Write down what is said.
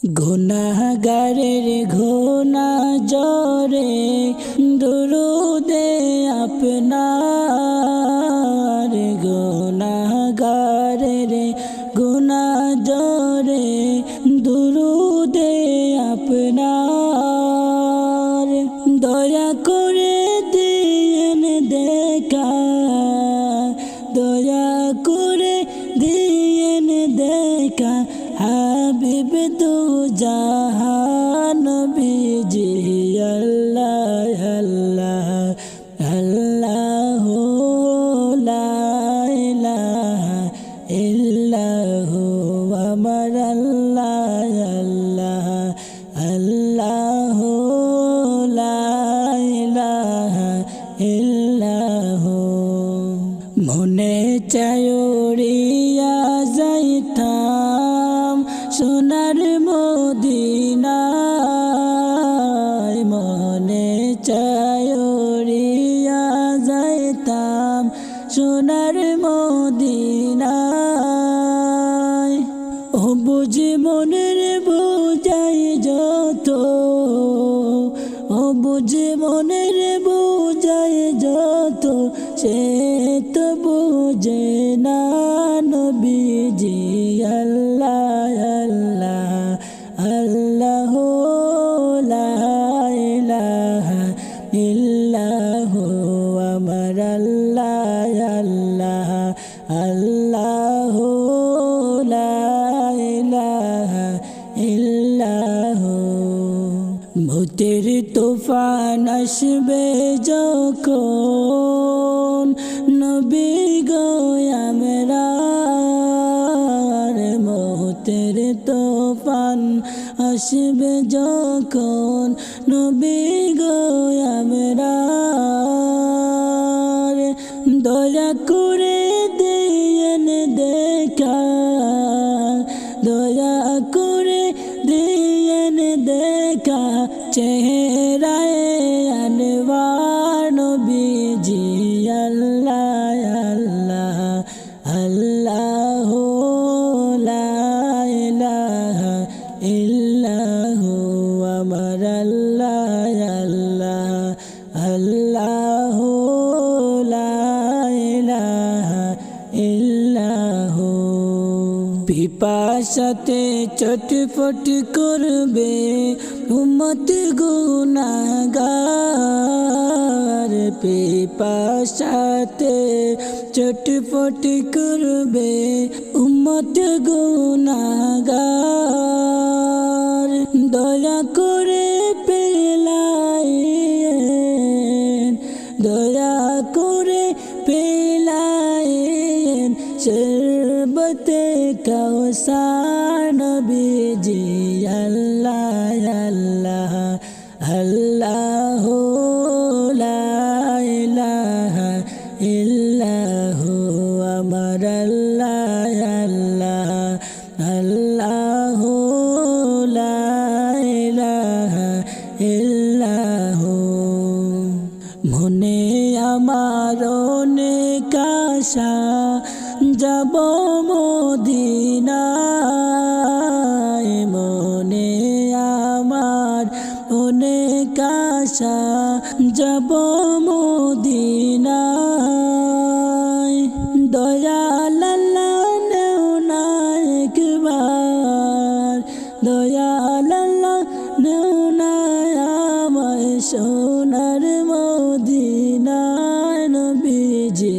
গুনাহগারের ঘোনা জরে দুরুদে আপনার গুনাহগারের গুনা জরে দুরুদে আপনার দয়া করে দিয়েন দেখা দয়া করে দিয়েন দেখা হাবিব দু জাহান বিজি আল্লাহ আল্লাহ আল্লাহ লা ইলাহা ইল্লাহু আমার আল্লাহ আল্লাহ আল্লাহ লা ইলাহা ইল্লাহু মনে চায়রিয়া যাইতাম সোনার মদিনায় মনে চায়রিয়া যাইতাম সোনার মদিনায় ও বুঝি মনের বুঝাই যত ও বুঝি মনের বুঝাই যত সে তো বুঝে না নবীজি আল্লাহ আল্লাহ আল্লাহ লা ইলাহা ইল্লাহু আমার আল্লাহ আল্লাহ আল্লাহ লা ইলাহা ইল্লাহু মৌতের তুফান আসবে যখন নবী গো আমরা মৌতের তুফান আসবে যখন নবী গো আমরা দয়া করে দিয়েন দেখা দয়া করে দিয়েন দেখা চেহারায় আনওয়ার নবীজি আল্লাহ আল্লাহ আল্লাহ লা ইলাহা ইল্লাহু আমার আল্লাহ আল্লাহ আল্লাহ লা ইলাহা ইল্লাহু পিপাসাতে চটফট করবে উম্মত গুনাহগার পিপাসাতে চটফট করবে উম্মত গুনাহগার দয়া করে পেলায়েন দয়া করে পেলায়েন শরবতে কাউসার নবীজি আল্লাহ আল্লাহ আল্লাহ লা ইলাহা ইল্লাহু আমার আল্লাহ আল্লাহ আল্লাহ লা ইলাহা ইল্লাহু মনে আমার অনেক আশা যাব মদিনায় মনে আমার অনেক আশা যাব মদিনায় দয়াল আল্লাহ নেও না একবার দয়াল আল্লাহ নেও না আমায় সোনার মদিনায় নবীজি